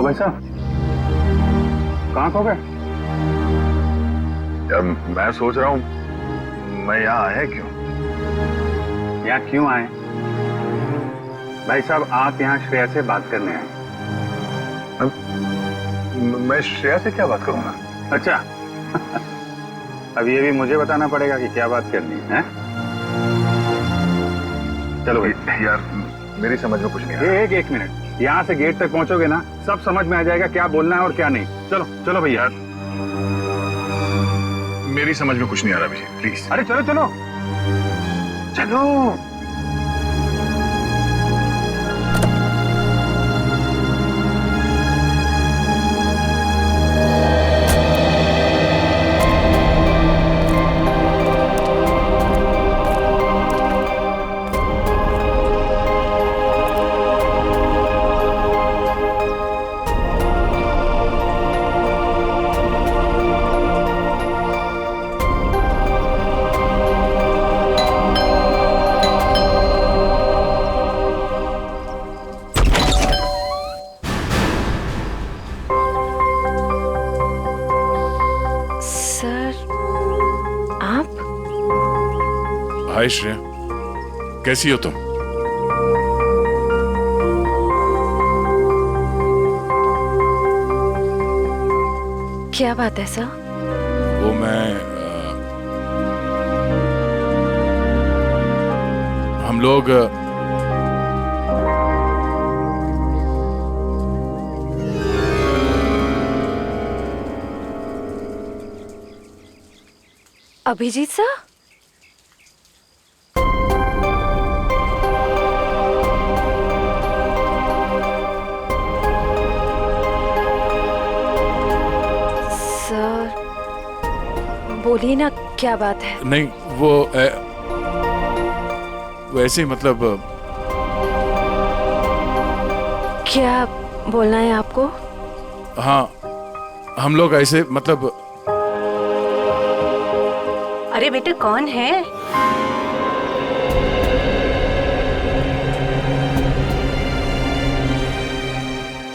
भाई साहब, कहाँ खो गए? यार मैं सोच रहा हूँ मैं यहाँ आया क्यों? यहाँ क्यों आए? भाई साहब, आप यहाँ श्रेया से बात करने आए। मैं श्रेया से क्या बात करूँगा? अच्छा अब ये भी मुझे बताना पड़ेगा कि क्या बात करनी है? चलो भाई। यार मेरी समझ में कुछ नहीं आ रहा। एक मिनट, यहाँ से गेट तक पहुंचोगे ना, सब समझ में आ जाएगा क्या बोलना है और क्या नहीं। चलो चलो भैया। मेरी समझ में कुछ नहीं आ रहा विजय, प्लीज। अरे चलो चलो चलो। हाय श्रेया, कैसी हो तुम? क्या बात है सर? वो मैं हम लोग अभिजीत सर? बोलिए ना, क्या बात है? नहीं वो ऐसे ही मतलब। क्या बोलना है आपको? हाँ, हम लोग ऐसे मतलब। अरे बेटा कौन है?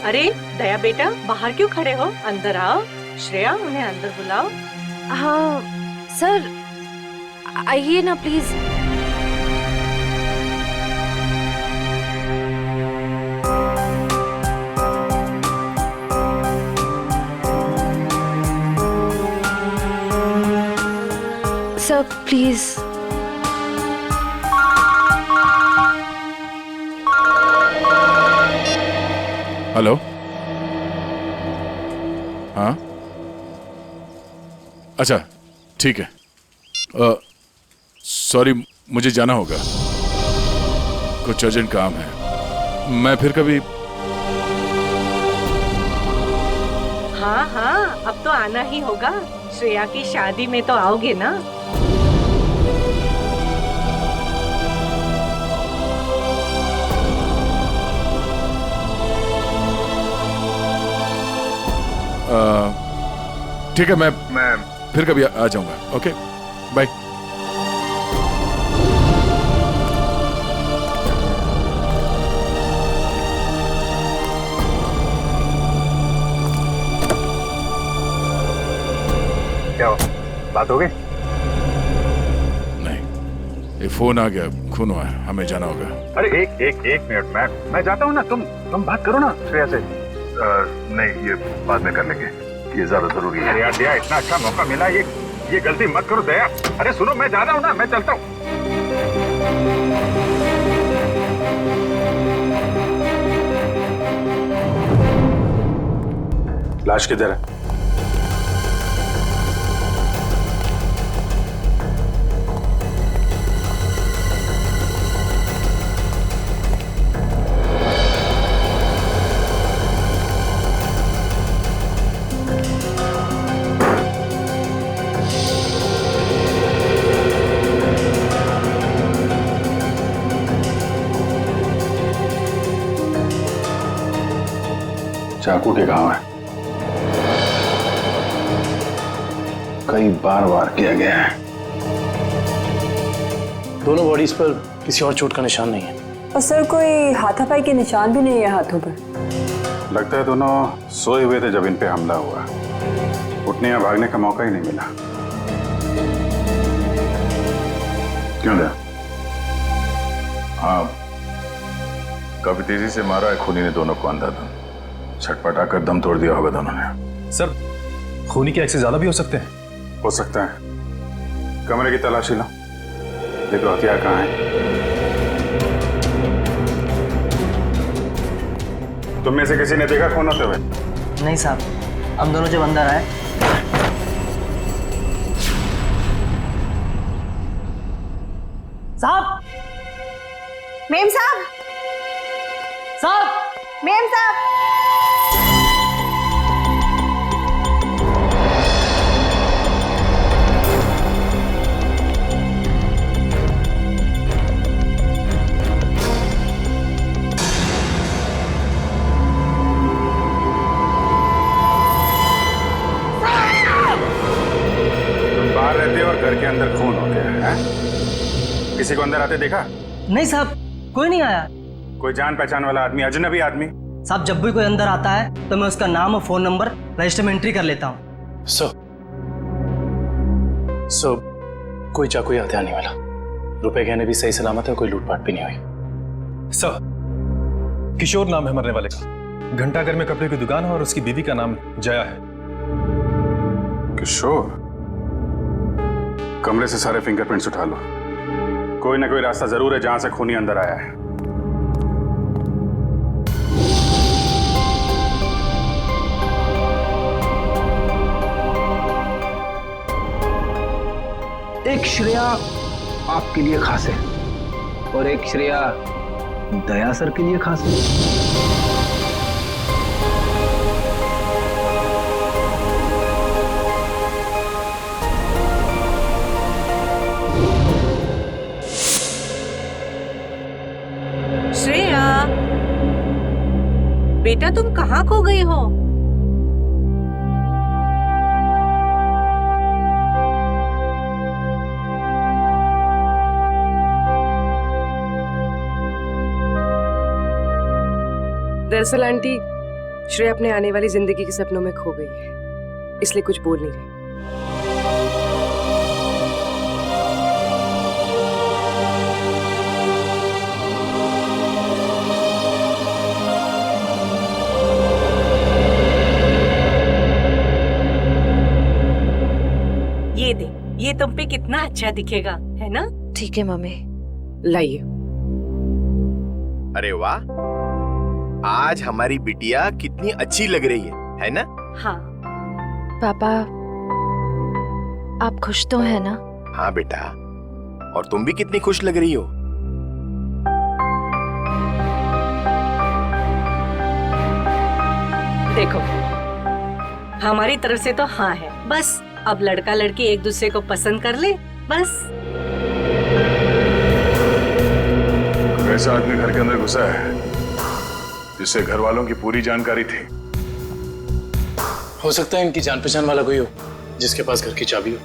अरे दया बेटा, बाहर क्यों खड़े हो? अंदर आओ। श्रेया, उन्हें अंदर बुलाओ। हाँ सर, आइए ना प्लीज। Sir please. हेलो। हाँ अच्छा ठीक है। सॉरी, मुझे जाना होगा, कुछ अर्जेंट काम है। मैं फिर कभी। हाँ हाँ, अब तो आना ही होगा। श्रेया की शादी में तो आओगे ना? ठीक है, मैं फिर कभी आ जाऊंगा। Okay bye. क्या हो, बात हो गई? नहीं, ये फोन आ गया, खून हुआ है, हमें जाना होगा। अरे एक मिनट, मैं जाता हूँ ना, तुम बात करो ना श्रेया से। नहीं, ये बाद में कर लेंगे, ये ज्यादा जरूरी है। अरे यार दया, इतना अच्छा मौका मिला, ये गलती मत करो दया। अरे सुनो, मैं जा रहा हूँ ना, मैं चलता हूँ। लाश किधर है? चाकू के घाव है, कई बार वार किया गया है। दोनों बॉडीज पर किसी और चोट का निशान नहीं है। और सर, कोई हाथापाई के निशान भी नहीं है हाथों पर। लगता है दोनों सोए हुए थे जब इन पे हमला हुआ। उठने या भागने का मौका ही नहीं मिला। क्यों दया? हाँ, काफी तेजी से मारा है खूनी ने दोनों को अंधाधुन। छटपटा कर दम तोड़ दिया होगा दोनों ने। सर, खूनी के एक से ज्यादा भी हो सकते हैं। हो सकता है। कमरे की तलाशी लो, देखो हथियार कहाँ है। तुम में से किसी ने देखा खून होते हुए? नहीं साहब, हम दोनों जब अंदर आए साहब, मेम साहब, साहब, मेम साहब, तुम बाहर रहते हो और घर के अंदर खून होते हैं? किसी को अंदर आते देखा? नहीं साहब, कोई नहीं आया। कोई जान पहचान वाला आदमी, अजनबी आदमी? साहब, जब भी कोई अंदर आता है तो मैं उसका नाम और फोन नंबर रजिस्टर में एंट्री कर लेता हूँ। सर, कोई चाकू या हथियार नहीं मिला। रुपए गहने भी सही सलामत है, कोई लूटपाट भी नहीं हुई। सर, किशोर नाम है मरने वाले का। घंटाघर में कपड़े की दुकान है और उसकी बीवी का नाम जया है। किशोर? कमरे से सारे फिंगरप्रिंट्स उठा लो। कोई ना कोई रास्ता जरूर है जहां से खूनी अंदर आया है। एक श्रेया आपके लिए खास है और एक श्रेया दया सर के लिए खास है। श्रेया, बेटा तुम कहाँ खो गई हो? दरअसल आंटी, श्रेया अपने आने वाली जिंदगी के सपनों में खो गई है, इसलिए कुछ बोल नहीं रही। ये दे, ये तुम पे कितना अच्छा दिखेगा, है ना? ठीक है मम्मी। लाइए। अरे वाह, आज हमारी बिटिया कितनी अच्छी लग रही है ना? हाँ। पापा, आप खुश तो हैं ना? हाँ बेटा, और तुम भी कितनी खुश लग रही हो। देखो, हमारी तरफ से तो हाँ है, बस अब लड़का लड़की एक दूसरे को पसंद कर ले, बस। ऐसा आदमी घर के अंदर घुसा है जिससे घर वालों की पूरी जानकारी थी। हो सकता है इनकी जान पहचान वाला कोई हो जिसके पास घर की चाबी हो।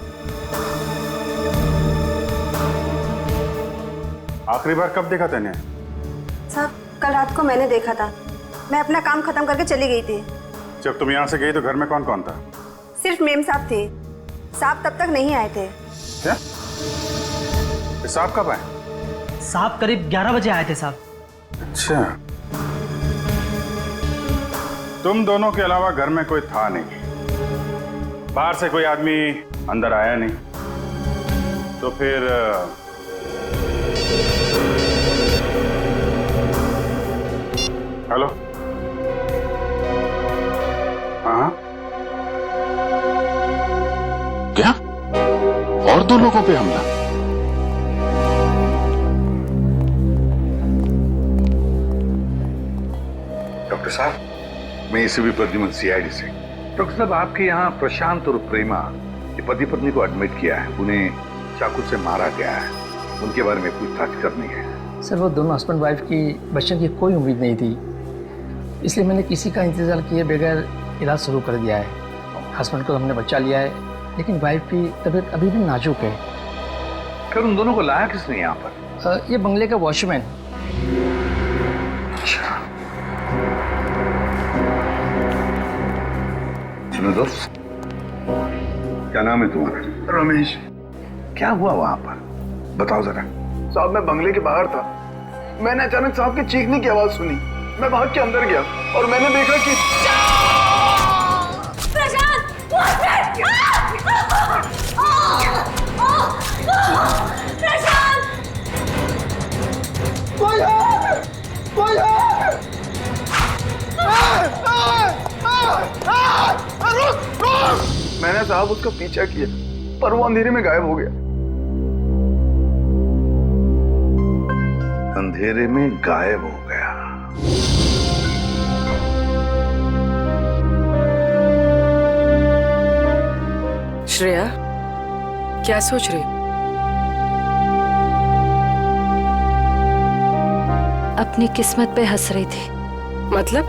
आखिरी बार कब देखा तूने? साहब, कल रात को मैंने देखा था। मैं अपना काम खत्म करके चली गई थी। जब तुम यहाँ से गई तो घर में कौन कौन था? सिर्फ मेम साहब थे। साहब तब तक नहीं आए थे। क्या? साहब कब आए? साहब करीब 11 बजे आए थे साहब। अच्छा, तुम दोनों के अलावा घर में कोई था नहीं, बाहर से कोई आदमी अंदर आया नहीं, तो फिर हेलो? हाँ, क्या? और 2 लोगों पे हमला? डॉक्टर साहब, मैं एसीपी प्रद्युमन सीआईडी से। डॉक्टर साहब, आपके यहाँ प्रशांत और प्रेमा ये पति पत्नी को एडमिट किया है। उन्हें चाकू से मारा गया है। उनके बारे में पूछताछ करनी है। सर, वो दोनों हस्बैंड वाइफ की बच्चों की कोई उम्मीद नहीं थी, इसलिए मैंने किसी का इंतजार किए बगैर इलाज शुरू कर दिया है। हस्बैंड को हमने बचा लिया है, लेकिन वाइफ की तबीयत अभी भी नाजुक है। फिर उन दोनों को लाया किसने यहाँ पर? ये बंगले का वॉचमैन। अच्छा, हेलो दोस्त, क्या नाम है तुम्हारा? रमेश। क्या हुआ वहां पर, बताओ जरा। साहब मैं बंगले के बाहर था, मैंने अचानक साहब की चीखने की आवाज सुनी। मैं भाग के अंदर गया और मैंने देखा कि मैंने साहब उसका पीछा किया पर वो अंधेरे में गायब हो गया। अंधेरे में गायब हो गया। श्रेया, क्या सोच रही हो? अपनी किस्मत पे हंस रही थी। मतलब?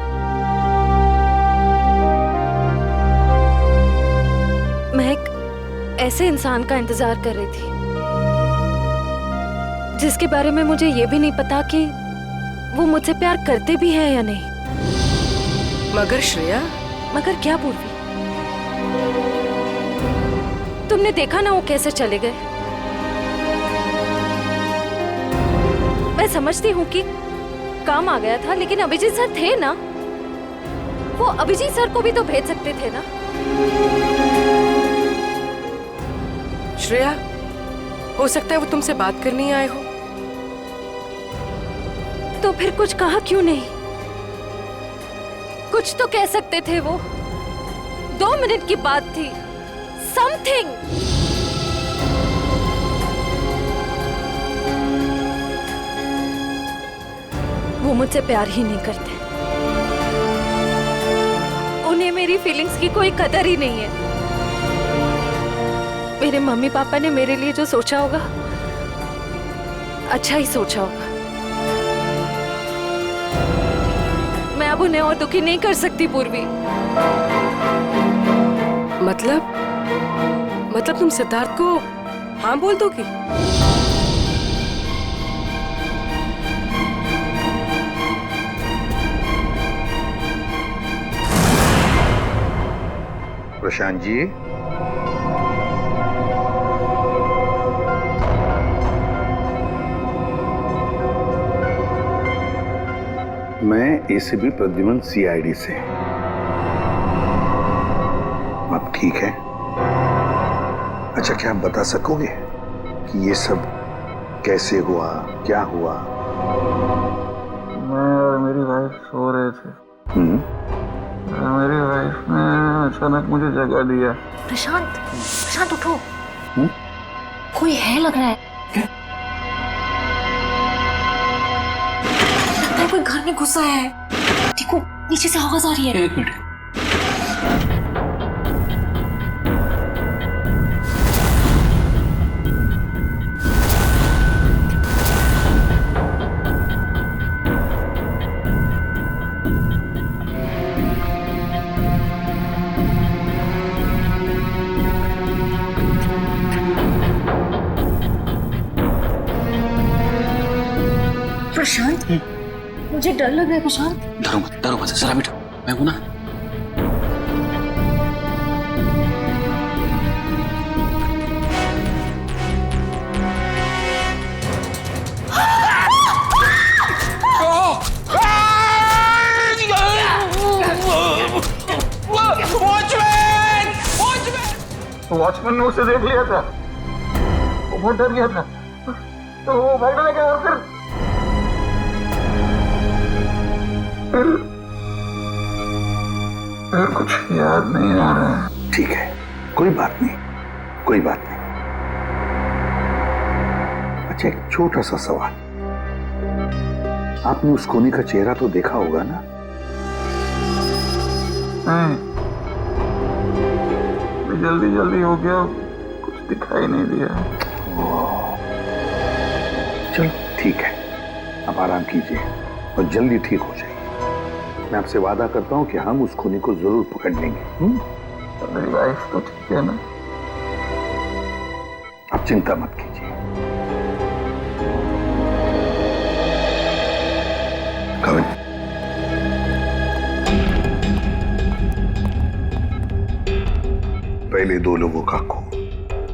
मैं एक ऐसे इंसान का इंतजार कर रही थी जिसके बारे में मुझे ये भी नहीं पता कि वो मुझसे प्यार करते भी हैं या नहीं। मगर श्रेया, मगर क्या पूर्वी? तुमने देखा ना वो कैसे चले गए। मैं समझती हूँ कि काम आ गया था, लेकिन अभिजीत सर थे ना, वो अभिजीत सर को भी तो भेज सकते थे ना। श्रेया, हो सकता है वो तुमसे बात करने आए हो। तो फिर कुछ कहा क्यों नहीं? कुछ तो कह सकते थे वो। 2 मिनट की बात थी। समथिंग। वो मुझसे प्यार ही नहीं करते। उन्हें मेरी फीलिंग्स की कोई कदर ही नहीं है। मेरे मम्मी पापा ने मेरे लिए जो सोचा होगा, अच्छा ही सोचा होगा। मैं अब उन्हें और दुखी नहीं कर सकती पूर्वी। मतलब तुम सिद्धार्थ को हाँ बोल दोगी? प्रशांत जी, मैं एसीपी प्रद्युमन सीआईडी से। अब ठीक है। अच्छा, क्या आप बता सकोगे कि ये सब कैसे हुआ, क्या हुआ? मैं और मेरी वाइफ सो रहे थे। मेरी वाइफ ने अचानक मुझे जगा दिया। प्रशांत उठो। कोई है लग रहा है। लगता है कोई घर में घुसा है। देखो नीचे से आवाज आ रही है। 1 मिनट। प्रशांत, मुझे डर लग रहा है। प्रशांत, डरो मत, जरा बैठो, मैं हूं ना। वॉचमैन ने उसे देख लिया था, वो बहुत डर गया था, तो वो भागने लगा और फिर कुछ याद नहीं आ रहा है। ठीक है, कोई बात नहीं, कोई बात नहीं। अच्छा, एक छोटा सा सवाल, आपने उस कोनी का चेहरा तो देखा होगा ना? नहीं, जल्दी हो गया, कुछ दिखाई नहीं दिया। चलो ठीक है, आप आराम कीजिए और जल्दी ठीक हो जाइए। मैं आपसे वादा करता हूं कि हम उस खूनी को जरूर पकड़ लेंगे। मेरी वाइफ तो ठीक है ना? आप चिंता मत कीजिए। Come in. पहले 2 लोगों का खून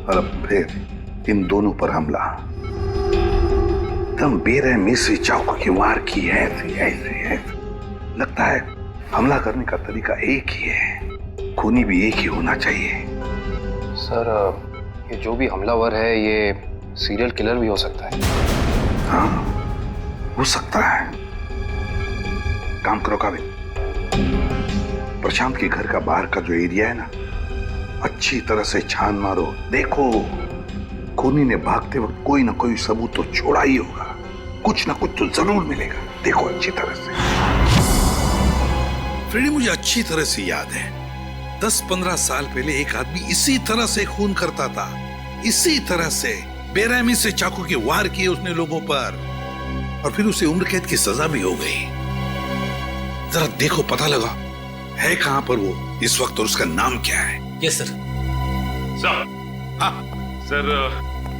और अब फिर इन दोनों पर हमला। तुम बेरहमी से चाकू की वार की है, ऐसे लगता है हमला करने का तरीका एक ही है, खूनी भी एक ही होना चाहिए। सर, ये जो भी हमलावर है ये सीरियल किलर भी हो सकता है। हाँ, हो सकता है। काम करो काबिल, प्रशांत के घर का बाहर का जो एरिया है ना, अच्छी तरह से छान मारो। देखो, खूनी ने भागते वक्त कोई ना कोई सबूत तो छोड़ा ही होगा, कुछ ना कुछ तो जरूर मिलेगा। देखो अच्छी तरह से। फ्रेडी, मुझे अच्छी तरह से याद है 10-15 साल पहले एक आदमी इसी तरह से खून करता था, इसी तरह से बेरहमी से चाकू के वार किए उसने लोगों पर, और फिर उसे उम्र कैद की सजा भी हो गई। जरा देखो, पता लगा है कहां पर वो इस वक्त और उसका नाम क्या है। Yes sir. सर, हाँ सर,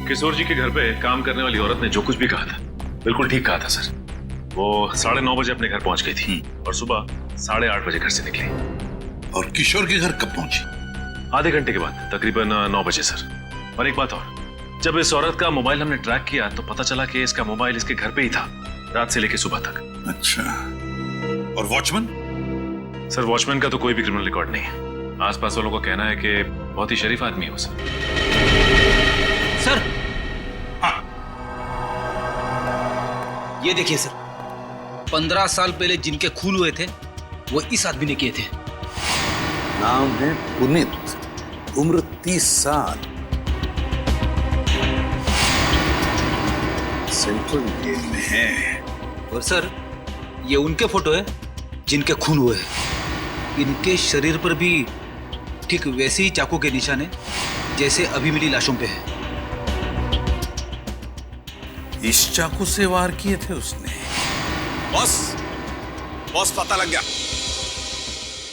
किशोर जी के घर पे काम करने वाली औरत ने जो कुछ भी कहा था बिल्कुल ठीक कहा था सर। वो 9:30 बजे अपने घर पहुंच गई थी और सुबह 8:30 बजे घर से निकली। और किशोर के घर कब पहुंची? आधे घंटे के बाद, तकरीबन 9 बजे सर। और एक बात और, जब इस औरत का मोबाइल हमने ट्रैक किया तो पता चला कि इसका मोबाइल इसके घर पे ही था रात से लेकर सुबह तक। अच्छा, और वॉचमैन? सर, वॉचमैन का तो कोई भी क्रिमिनल रिकॉर्ड नहीं है। आसपास वालों का कहना है कि बहुत ही शरीफ आदमी है वो सर। सर, हाँ, ये देखिए सर, 15 साल पहले जिनके खून हुए थे वो इस आदमी ने किए थे। नाम है पुनीत, उम्र 30 साल, सेंट्रल जेल में है। और सर, ये उनके फोटो है जिनके खून हुए हैं। इनके शरीर पर भी ठीक वैसे ही चाकू के निशान है जैसे अभी मिली लाशों पे है। इस चाकू से वार किए थे उसने। बॉस पता लग गया।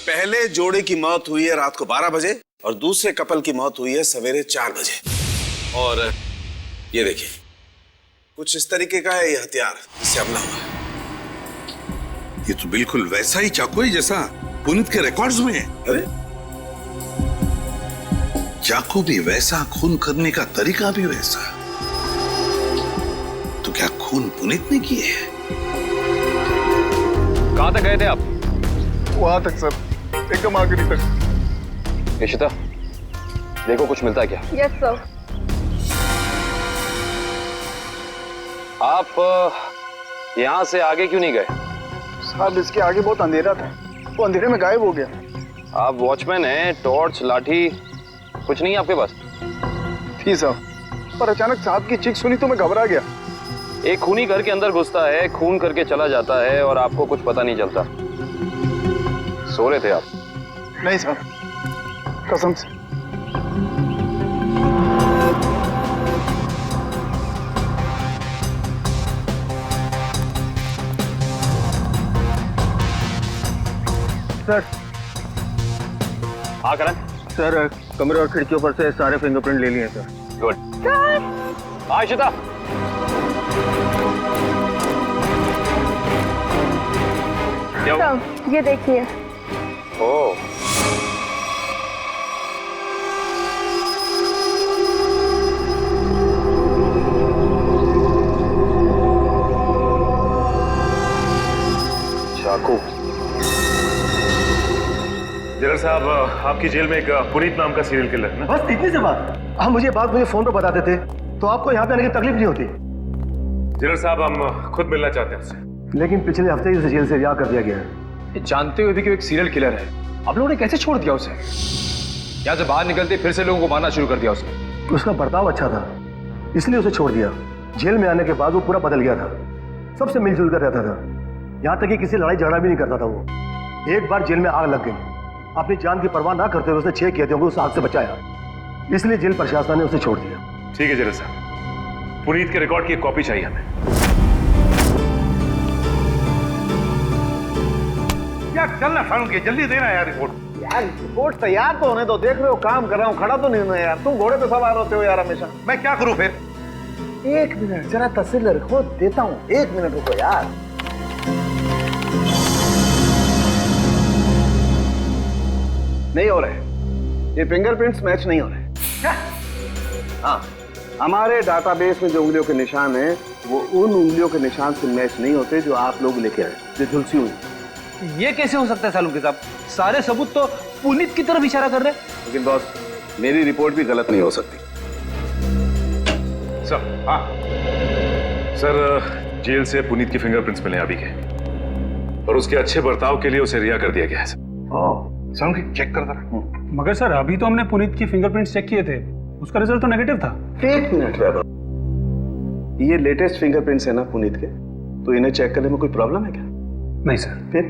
पहले जोड़े की मौत हुई है रात को 12 बजे और दूसरे कपल की मौत हुई है सवेरे 4 बजे। और ये देखिए, कुछ इस तरीके का है ये हथियार जिससे हमला हुआ है। ये तो बिल्कुल वैसा ही चाकू है जैसा पुनीत के रिकॉर्ड्स में है। अरे, चाकू भी वैसा, खून करने का तरीका भी वैसा। तो क्या खून पुनीत ने किए? कहां तक गए थे आप? वहां तक सर, एकदम आखिरी तक। इशिता, देखो कुछ मिलता है क्या? Yes sir. आप यहां से आगे क्यों नहीं गए? साहब, इसके आगे बहुत अंधेरा था, वो अंधेरे में गायब हो गया। आप वॉचमैन हैं, टॉर्च, लाठी कुछ नहीं है आपके पास? थी साहब, पर अचानक साहब की चीख सुनी तो मैं घबरा गया। एक खूनी घर के अंदर घुसता है, खून करके चला जाता है और आपको कुछ पता नहीं चलता। सो रहे थे आप? नहीं साहब, कसम से। सर। हाँ करण। सर, कमरे और खिड़कियों पर से सारे फिंगरप्रिंट ले लिए सर। गुड। हाँ इशिता। ये देखिए। ओह, चाकू। जनरल साहब, आपकी जेल में एक पुनीत नाम का सीरियल किलर है ना? बस इतनी सी बात। आप मुझे फोन पर बताते थे तो आपको यहाँ पे आने की तकलीफ नहीं होती। जनरल साहब, हम खुद मिलना चाहते हैं उससे। लेकिन पिछले हफ्ते ही उसे जेल से रिहा कर दिया गया है। जानते हुए भी कि वो एक सीरियल किलर है, आप लोगों ने कैसे छोड़ दिया उसे? यहाँ से बाहर निकलते फिर से लोगों को मारना शुरू कर दिया उसने। उसका बर्ताव अच्छा था, इसलिए उसे छोड़ दिया। जेल में आने के बाद वो पूरा बदल गया था, सबसे मिलजुल कर रहता था, यहाँ तक कि किसी लड़ाई झगड़ा भी नहीं करता था वो। एक बार जेल में आग लग गई, अपनी जान की परवाह ना करते हुए उसने 6 कैदियों को उस आग से बचाया, इसलिए जेल प्रशासन ने उसे छोड़ दिया। ठीक है जनरल साहब, पुनीत के रिकॉर्ड की एक कॉपी चाहिए हमें। यार चलना फारूक, जल्दी देना यार रिपोर्ट। यार रिपोर्ट तैयार तो होने दो, देख रहे हो काम कर रहा हूँ, खड़ा तो नहीं हूं यार। तुम घोड़े पे सवार होते हो यार हमेशा। मैं क्या करूं फिर? 1 मिनट जरा तस्वीर रखो, देता हूँ। 1 मिनट रुको यार। नहीं हो रहे, ये फिंगरप्रिंट्स मैच नहीं हो रहे। क्या? हाँ, हमारे डाटाबेस में जो उंगलियों के निशान हैं वो उन उंगलियों के निशान से मैच नहीं होते जो आप लोग लेके आए, जो झुलसी हुई। ये कैसे हो सकता है सालुंके साहब? सारे सबूत तो पुनीत की तरफ इशारा कर रहे हैं। लेकिन बॉस, मेरी रिपोर्ट भी गलत नहीं हो सकती। सर, हाँ सर, जेल से पुनीत की फिंगरप्रिंट्स मिले अभी के, और उसके अच्छे बर्ताव के लिए उसे रिहा कर दिया गया है सर। चेक कर रहा। मगर सर अभी तो हमने पुनीत की फिंगरप्रिंट्स चेक किए थे, उसका रिजल्ट तो नेगेटिव था। एक मिनट वैभव, ये लेटेस्ट फिंगरप्रिंट्स है ना पुनीत के, तो इन्हें चेक करने में कोई प्रॉब्लम है क्या? नहीं सर। फिर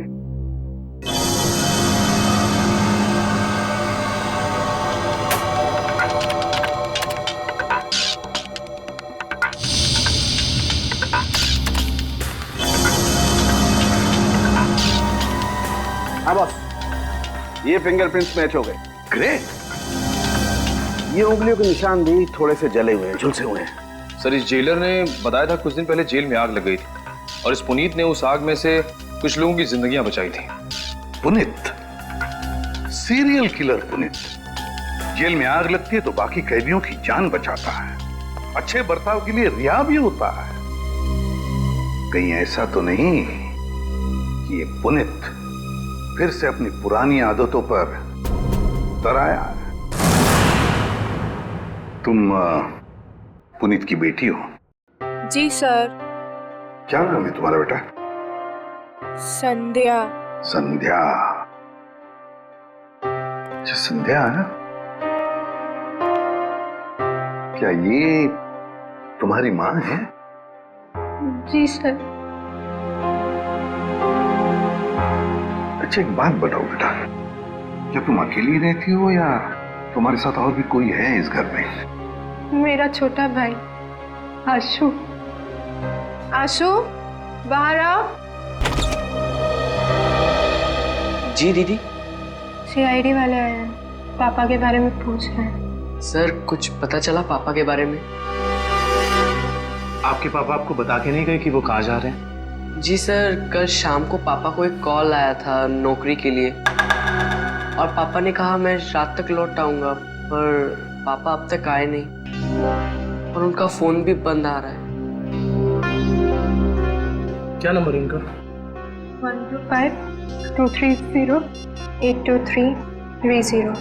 हाँ बॉस, ये फिंगरप्रिंट्स मैच हो गए। ग्रेट। ये उंगलियों के निशान भी थोड़े से जले हुए हैं, झुलसे हुए हैं। सर, इस जेलर ने बताया था कुछ दिन पहले जेल में आग लग गई थी और इस पुनीत ने उस आग में से कुछ लोगों की जिंदगियां बचाई थी। Puneet, serial killer Puneet, jail में आग लगती है तो बाकी कैदियों की जान बचाता है, अच्छे बर्ताव के लिए रिहा भी होता है। कहीं ऐसा तो नहीं कि ये पुनीत फिर से अपनी पुरानी आदतों पर तराया है? तुम पुनीत की बेटी हो? जी सर। क्या नाम है तुम्हारा बेटा? संध्या। संध्या। अच्छा, संध्या है? क्या ये तुम्हारी माँ है? जी सर। अच्छा, एक बात बताओ बेटा, क्या तुम अकेली रहती हो या तुम्हारे साथ और भी कोई है इस घर में? मेरा छोटा भाई आशु। आशु, बाहर आओ। जी दीदी। सीआईडी वाले आए हैं, पापा के बारे में पूछ रहे हैं। सर, कुछ पता चला पापा के बारे में? आपके पापा आपको बता के नहीं गए कि वो कहाँ जा रहे हैं? जी सर, कल शाम को पापा को एक कॉल आया था नौकरी के लिए, और पापा ने कहा मैं रात तक लौट आऊंगा, पर पापा अब तक आए नहीं और उनका फोन भी बंद आ रहा है। क्या नंबर है उनका? 125-230-82330।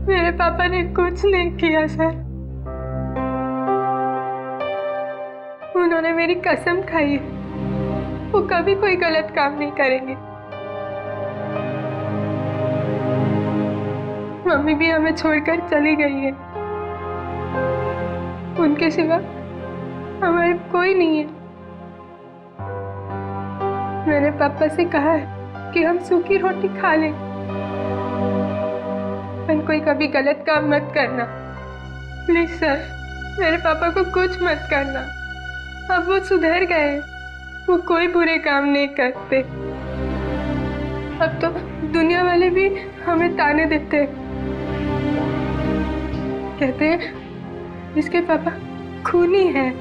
मेरे पापा ने कुछ नहीं किया सर, उन्होंने मेरी कसम खाई है वो कभी कोई गलत काम नहीं करेंगे। मम्मी भी हमें छोड़कर चली गई है, उनके सिवा हमारे कोई नहीं है। मैंने पापा से कहा है कि हम सूखी रोटी खा लें, पर कोई कभी गलत काम मत करना प्लीज सर। मेरे पापा को कुछ मत करना, अब वो सुधर गए, वो कोई बुरे काम नहीं करते। अब तो दुनिया वाले भी हमें ताने देते हैं, कहते हैं इसके पापा खूनी हैं।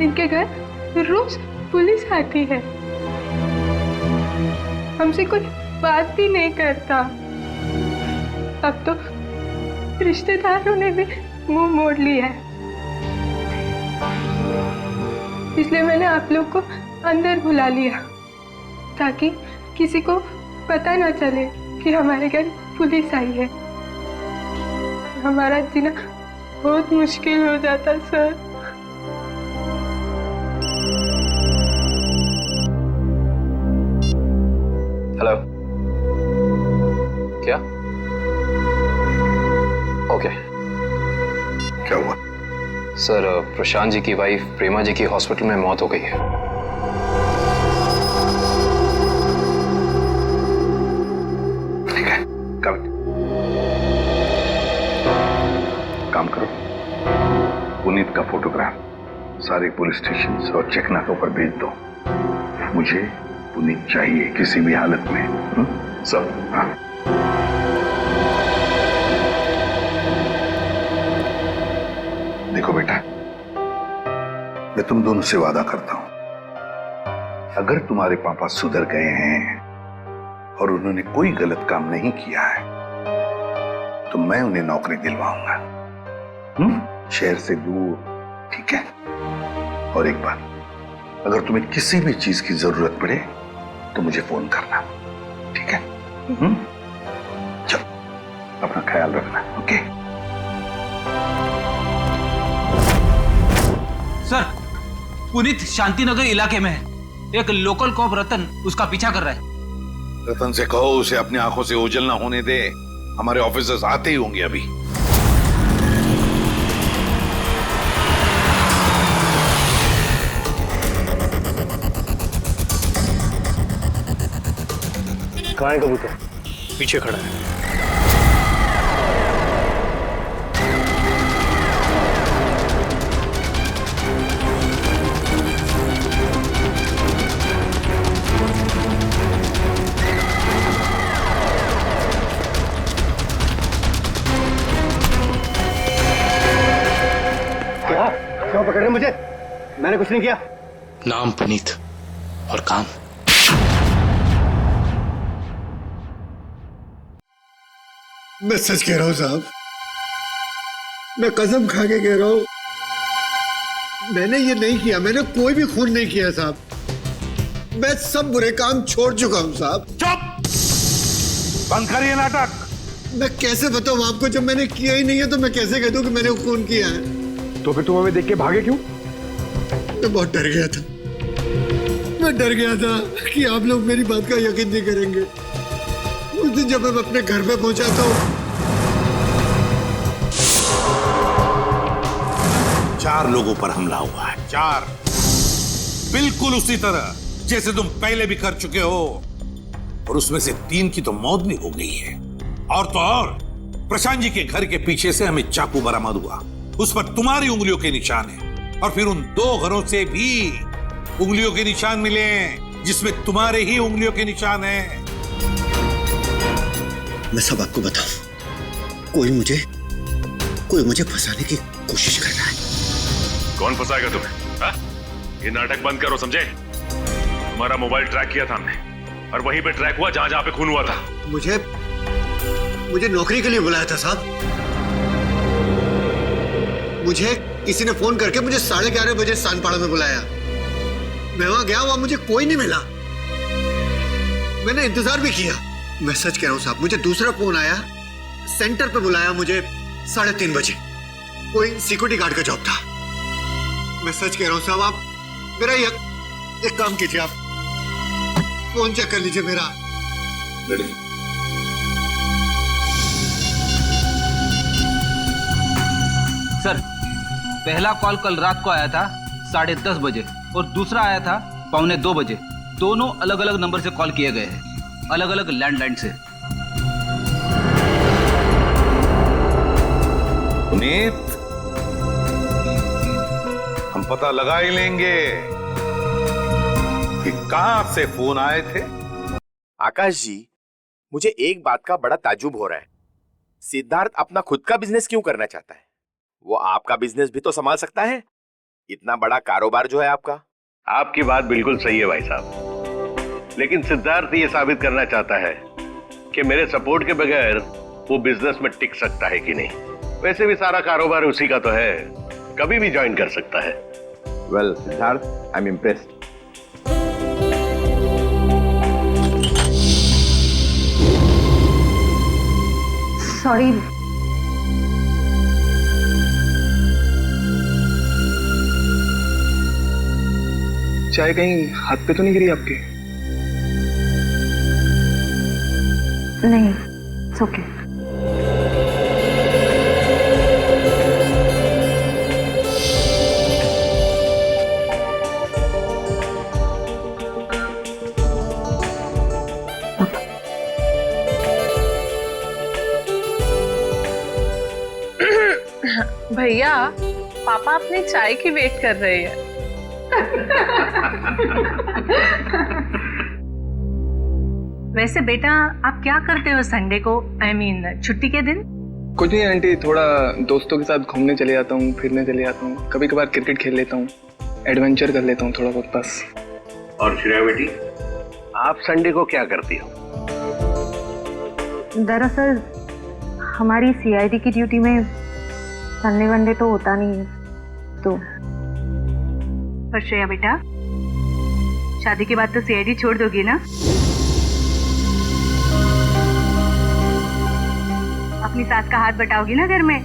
इनके घर रोज पुलिस आती है, हमसे कोई बात भी नहीं करता। अब तो रिश्तेदारों ने भी मुंह मोड़ लिया है, इसलिए मैंने आप लोग को अंदर बुला लिया ताकि किसी को पता ना चले कि हमारे घर पुलिस आई है। हमारा जीना बहुत मुश्किल हो जाता सर। हेलो, क्या? ओके। क्या हुआ? सर, प्रशांत जी की वाइफ प्रेमा जी की हॉस्पिटल में मौत हो गई है। ठीक है, काम करो, पुनीत का फोटोग्राफ सारे पुलिस स्टेशन और चेक नाकों पर भेज दो। मुझे पुनीत चाहिए किसी भी हालत में। सब? हाँ। देखो बेटा, मैं तुम दोनों से वादा करता हूं अगर तुम्हारे पापा सुधर गए हैं और उन्होंने कोई गलत काम नहीं किया है तो मैं उन्हें नौकरी दिलवाऊंगा, शहर से दूर, ठीक है? और एक बात, अगर तुम्हें किसी भी चीज की जरूरत पड़े तो मुझे फोन करना, ठीक है? चलो, अपना ख्याल रखना, ओके? सर, पुनीत शांतिनगर इलाके में है। एक लोकल कॉप रतन उसका पीछा कर रहा है। रतन से कहो उसे अपनी आंखों से ओझल ना होने दे। हमारे ऑफिसर्स आते ही होंगे अभी। कहाँ है कबूतर? पीछे खड़ा है। क्यों पकड़ रहे मुझे? मैंने कुछ नहीं किया। नाम पुनीत और काम मैं सच कह रहा हूं साहब, मैं कसम खा के कह रहा हूं, मैंने ये नहीं किया, मैंने कोई भी खून नहीं किया साहब। मैं सब बुरे काम छोड़ चुका हूं साहब। चुप! बंद करिए नाटक। मैं कैसे बताऊं आपको, जब मैंने किया ही नहीं है तो मैं कैसे कह दूं कि मैंने खून किया है? तो फिर तुम हमें देख के भागे क्यों? मैं बहुत डर गया था। मैं डर गया था कि आप लोग मेरी बात का यकीन नहीं करेंगे। उस दिन जब मैं अपने घर पे पहुंचा तो 4 लोगों पर हमला हुआ है। 4, बिल्कुल उसी तरह जैसे तुम पहले भी कर चुके हो, और उसमें से 3 की तो मौत भी हो गई है। और तो और प्रशांत जी के घर के पीछे से हमें चाकू बरामद हुआ, उस पर तुम्हारी उंगलियों के निशान है, और फिर उन 2 घरों से भी उंगलियों के निशान मिले जिसमें तुम्हारे ही उंगलियों के निशान हैं। मैं सब आपको बताऊं, कोई मुझे फंसाने की कोशिश कर रहा है। कौन फंसाएगा तुम्हें? हा? ये नाटक बंद करो, समझे? तुम्हारा मोबाइल ट्रैक किया था हमने, और वहीं पे ट्रैक हुआ जहां जहां पे खून हुआ था। मुझे नौकरी के लिए बुलाया था साहब। मुझे किसी ने फोन करके मुझे 11:30 बजे सानपाड़ा में बुलाया। मैं वहां गया, वहां मुझे कोई नहीं मिला। मैंने इंतजार भी किया। मैं सच कह रहा हूं साहब, मुझे दूसरा फोन आया, सेंटर पे बुलाया मुझे 3:30 बजे। कोई सिक्योरिटी गार्ड का जॉब था। मैं सच कह रहा हूं साहब, आप मेरा एक काम कीजिए, आप फोन चेक कर लीजिए मेरा। सर, पहला कॉल कल रात को आया था 10:30 बजे और दूसरा आया था 1:45 बजे। दोनों अलग अलग नंबर से कॉल किए गए हैं, अलग अलग लैंडलाइन से। पुनीत, हम पता लगा ही लेंगे कि कहां से फोन आए थे। आकाश जी, मुझे एक बात का बड़ा ताज्जुब हो रहा है। सिद्धार्थ अपना खुद का बिजनेस क्यों करना चाहता है? वो आपका बिजनेस भी तो संभाल सकता है। इतना बड़ा कारोबार जो है आपका। आपकी बात बिल्कुल सही है भाई साहब, लेकिन सिद्धार्थ ये साबित करना चाहता है कि मेरे सपोर्ट के बगैर वो बिजनेस में टिक सकता है कि नहीं। वैसे भी सारा कारोबार उसी का तो है, कभी भी ज्वाइन कर सकता है। Well Siddharth, I am impressed. Sorry, चाय कहीं हाथ पे तो नहीं गिरी आपके? नहीं, इट्स ओके। भैया, पापा अपनी चाय की वेट कर रहे हैं। वैसे बेटा, आप क्या करते हो संडे को, आई मीन छुट्टी के दिन? कुछ नहीं आंटी, थोड़ा दोस्तों के साथ घूमने चले जाता हूँ, फिरने चले जाता हूँ, कभी कभार क्रिकेट खेल लेता हूँ, एडवेंचर कर लेता हूँ थोड़ा बहुत बस। और श्रेया बेटी, आप संडे को क्या करती हो? दरअसल हमारी सीआईडी की ड्यूटी में संडे वनडे तो होता नहीं है, तो। पर श्रेया बेटा, शादी के बाद तो सीआईडी छोड़ दोगी ना? अपनी सास का हाथ बटाओगी ना घर में?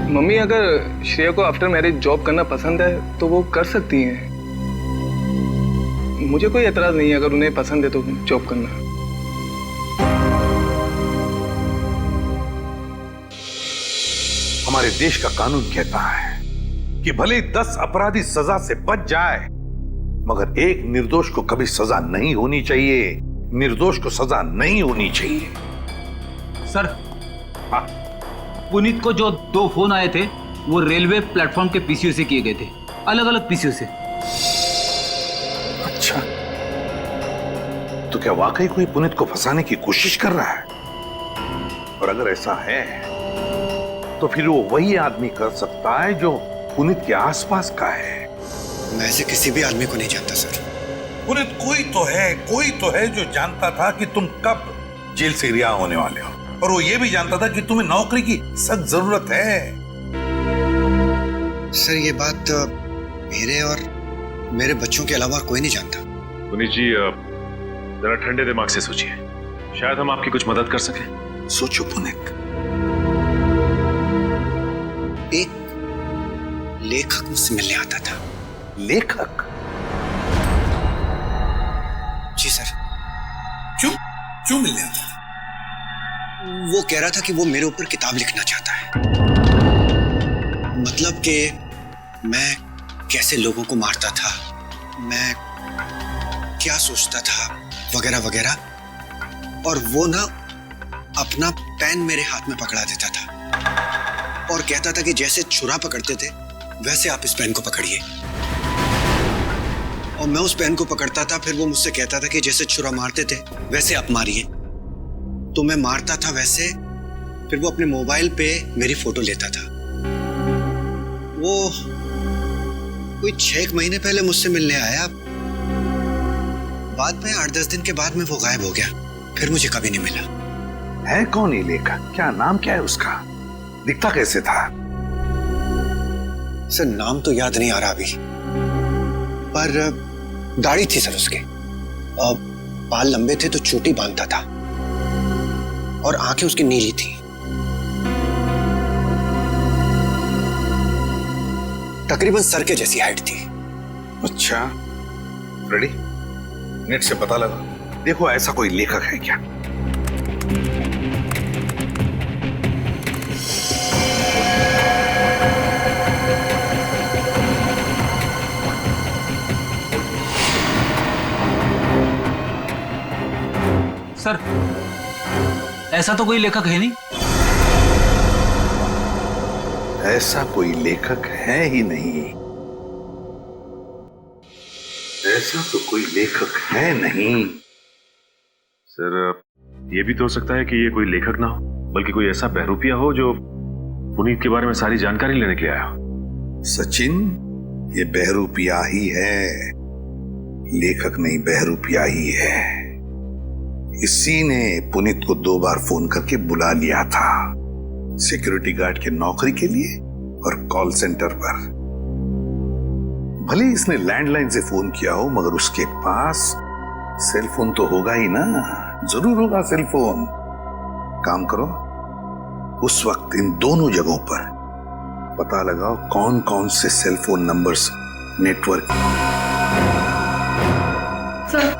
मम्मी, अगर श्रेया को आफ्टर मैरिज जॉब करना पसंद है तो वो कर सकती हैं। मुझे कोई एतराज नहीं है अगर उन्हें पसंद है तो जॉब करना। हमारे देश का कानून कहता है कि भले 10 अपराधी सजा से बच जाए, मगर एक निर्दोष को कभी सजा नहीं होनी चाहिए। निर्दोष को सजा नहीं होनी चाहिए। सर, पुनीत को जो 2 फोन आए थे वो रेलवे प्लेटफॉर्म के पीसीओ से किए गए थे, अलग अलग पीसीओ से। अच्छा, तो क्या वाकई कोई पुनीत को फंसाने की कोशिश कर रहा है? और अगर ऐसा है तो फिर वो वही आदमी कर सकता है जो पुनीत के आसपास का है। मैं ऐसे किसी भी आदमी को नहीं जानता सर। पुनीत कोई तो है जो जानता था कि तुम कब जेल से रिहा होने वाले हो, और वो ये भी जानता था कि तुम्हें नौकरी की सख्त जरूरत है। सर, ये बात मेरे और मेरे बच्चों के अलावा कोई नहीं जानता। पुनीत जी, जरा ठंडे दिमाग से सोचिए, शायद हम आपकी कुछ मदद कर सकें। सोचो पुनीत। एक लेखक मुझसे मिलने आता था। लेखक? जी सर। क्यों मिलने आता था? वो कह रहा था कि वो मेरे ऊपर किताब लिखना चाहता है। मतलब कि मैं कैसे लोगों को मारता था, मैं क्या सोचता था, वगैरह वगैरह। और वो ना अपना पेन मेरे हाथ में पकड़ा देता था और कहता था कि जैसे छुरा पकड़ते थे वैसे आप इस पेन को पकड़िए। और मैं उस पेन को पकड़ता था, फिर वो मुझसे कहता था कि जैसे छुरा मारते थे वैसे आप मारिए। तो मैं मारता था वैसे, फिर वो अपने मोबाइल पे मेरी फोटो लेता था। वो कोई 6 महीने पहले मुझसे मिलने आया, बाद में 8-10 दिन के बाद में वो गायब हो गया, फिर मुझे कभी नहीं मिला। है कौन ये लेखक? क्या नाम क्या है उसका? दिखता कैसे था? सर, नाम तो याद नहीं आ रहा अभी, पर दाढ़ी थी सर उसके, और बाल लंबे थे तो चोटी बांधता था, और आंखें उसकी नीली थी। तकरीबन सर के जैसी हाइट थी। अच्छा, रेडी? नेट से पता लगा, देखो ऐसा कोई लेखक है क्या? सर, ऐसा तो कोई लेखक है नहीं। ऐसा कोई लेखक है ही नहीं। ऐसा तो कोई लेखक है नहीं। सर, ये भी तो हो सकता है कि ये कोई लेखक ना हो, बल्कि कोई ऐसा बहरूपिया हो जो पुनीत के बारे में सारी जानकारी लेने के लिए आया हो। सचिन, ये बहरूपिया ही है, लेखक नहीं, बहरूपिया ही है। इसी ने पुनीत को 2 बार फोन करके बुला लिया था, सिक्योरिटी गार्ड की नौकरी के लिए और कॉल सेंटर पर। भले इसने लैंडलाइन से फोन किया हो, मगर उसके पास सेल फोन तो होगा ही ना, जरूर होगा सेल फोन। काम करो, उस वक्त इन दोनों जगहों पर पता लगाओ कौन कौन से cell phone numbers network. Sir,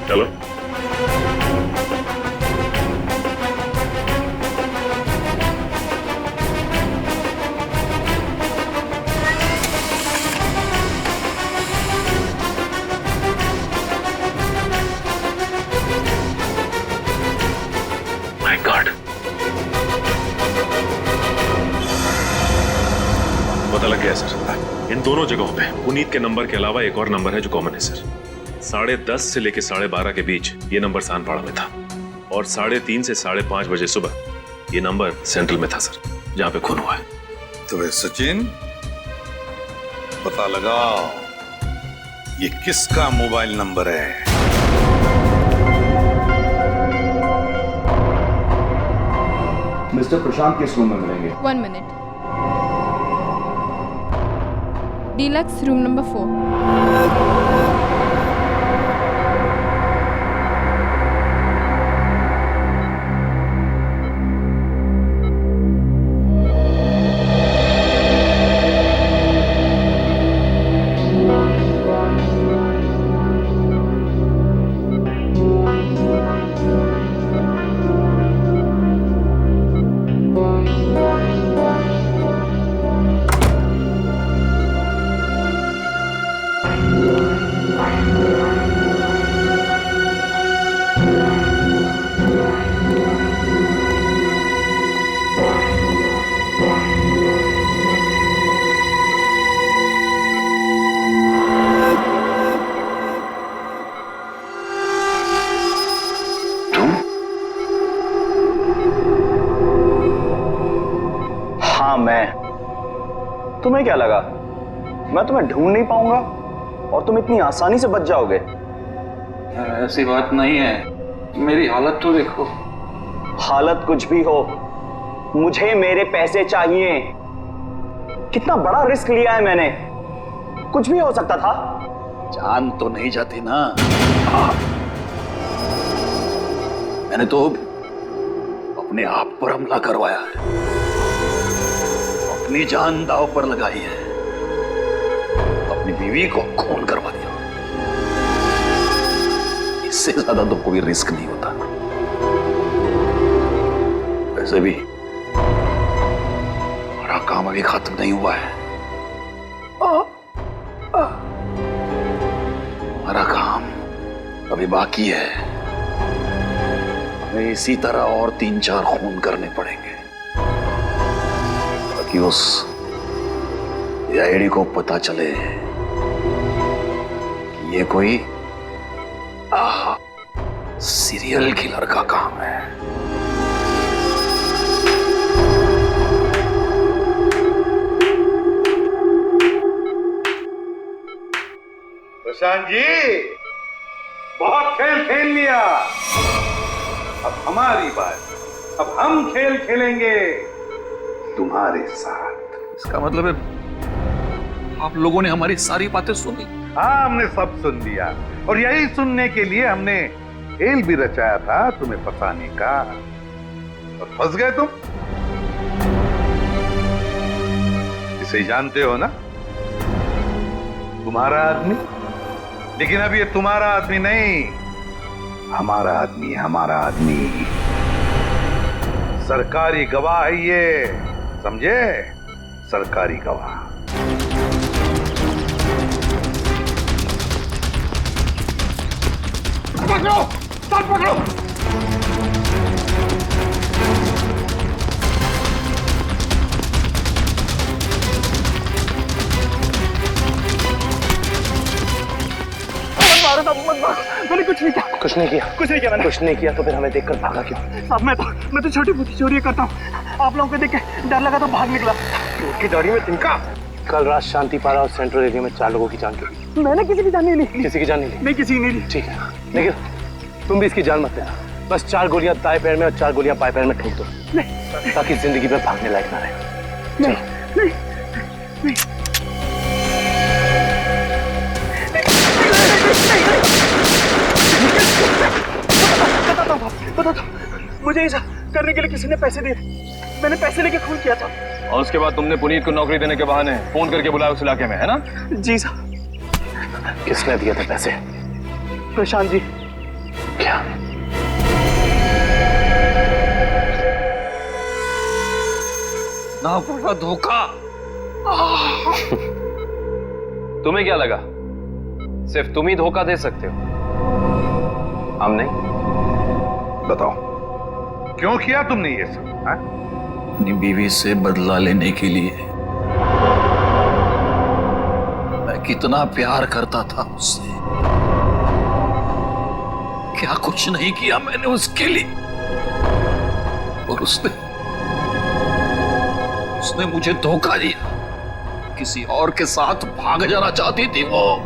चलो। माय गॉड, पता लग गया सर। इन दोनों जगहों पे पुनीत के नंबर के अलावा एक और नंबर है जो कॉमन है सर। 10:30 से लेकर 12:30 के बीच ये नंबर सानपाड़ा में था और 3:30 से 5:30 बजे सुबह ये नंबर सेंट्रल में था सर, जहां पे खून हुआ है। तो वे सचिन, पता लगाओ ये किसका मोबाइल नंबर है। मिस्टर प्रशांत किस रूम में मिलेंगे? 1 मिनट। Deluxe room number 4। तुम्हें क्या लगा मैं तुम्हें ढूंढ नहीं पाऊंगा और तुम इतनी आसानी से बच जाओगे? ऐसी बात नहीं है, मेरी हालत तो देखो। हालत कुछ भी हो, मुझे मेरे पैसे चाहिए। कितना बड़ा रिस्क लिया है मैंने, कुछ भी हो सकता था। जान तो नहीं जाती ना। मैंने तो अपने आप पर हमला करवाया है, अपनी जान दांव पर लगाई है, अपनी बीवी को खून करवा दिया। इससे ज्यादा तो कोई रिस्क नहीं होता। वैसे भी हमारा काम अभी खत्म नहीं हुआ है। हमारा काम अभी बाकी है। हमें इसी तरह और 3-4 खून करने पड़ेंगे ताकि उस आईडी को पता चले कि ये कोई सीरियल किलर का काम है। प्रशांत जी, बहुत खेल खेल लिया, अब हमारी बात। अब हम खेल खेलेंगे तुम्हारे साथ। इसका मतलब है आप लोगों ने हमारी सारी बातें सुनी? हाँ, हमने सब सुन लिया और यही सुनने के लिए हमने खेल भी रचाया था तुम्हें फंसाने का, और फंस गए तुम। इसे जानते हो ना, तुम्हारा आदमी। लेकिन अब ये तुम्हारा आदमी नहीं, हमारा आदमी, हमारा आदमी। सरकारी गवाह है ये, समझे? सरकारी गवाह। पकड़ो, चल पकड़ो। मैंने कुछ नहीं किया। कुछ नहीं किया? कुछ नहीं किया मैंने। कुछ नहीं किया तो फिर हमें देखकर भागा क्यों? साहब मैं तो छोटी मोटी चोरी करता हूँ। आप लोगों को देख के डर लगा तो भाग निकला। की दाढ़ी में तिनका। कल रात शांतिपाड़ा और सेंट्रल एरिया में 4 लोगों की जान गई। मैंने किसी की जान नहीं ली। किसी की जान नहीं ली? नहीं, किसी की नहीं ली। ठीक है, लेकिन तुम भी इसकी जान मत लेना। बस 4 गोलियां दाएं पैर में और 4 गोलियां बाएं पैर में ठोक दो, ताकि जिंदगी में भागने लायक ना रहे। नहीं। बताता हूँ, मुझे ऐसा करने के लिए किसी ने पैसे दिए। मैंने पैसे लेके खून किया था। और उसके बाद तुमने पुनीत को नौकरी देने के बहाने फोन करके बुलाया उस इलाके में, है ना? जी साहब। किसने दिए थे पैसे? प्रशांत जी। क्या? ना पड़ा धोखा। तुम्हें क्या लगा सिर्फ तुम ही धोखा दे सकते हो, हम नहीं? बताओ, क्यों किया तुमने ये सब? हाँ? अपनी बीवी से बदला लेने के लिए। कितना प्यार करता था उससे। क्या कुछ नहीं किया मैंने उसके लिए, और उसने मुझे धोखा दिया। किसी और के साथ भाग जाना चाहती थी वो।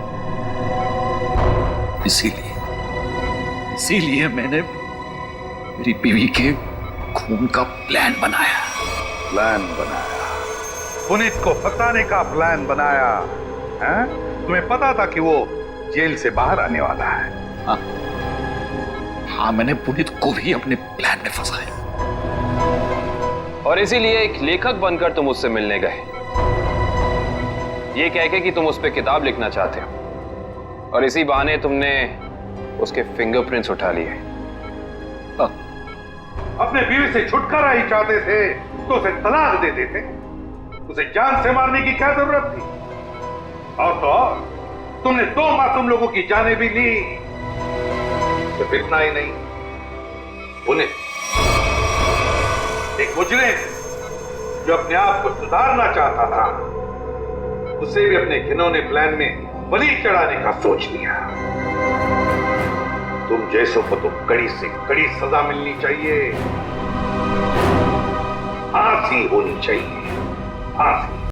इसीलिए मैंने मेरी बीवी के खून का प्लान बनाया। पुनीत को फंसाने का प्लान बनाया है? तुम्हें पता था कि वो जेल से बाहर आने वाला है? हाँ, मैंने पुनीत को भी अपने प्लान में फंसाया। और इसीलिए एक लेखक बनकर तुम उससे मिलने गए, ये कह के कि तुम उस पर किताब लिखना चाहते हो, और इसी बहाने तुमने उसके फिंगरप्रिंट्स उठा लिए। अपने बीवी से छुटकारा ही चाहते थे तो उसे तलाक देते थे। उसे जान से मारने की क्या जरूरत थी? और तो और तुमने 2 मासूम लोगों की जानें भी ली। सिर्फ इतना ही नहीं, उन्हें एक मुजरिम जो अपने आप को सुधारना चाहता था, उसे भी अपने घिनौने प्लान में बलि चढ़ाने का सोच लिया। तुम जैसों को तो कड़ी से कड़ी सजा मिलनी चाहिए, फांसी होनी चाहिए, फांसी।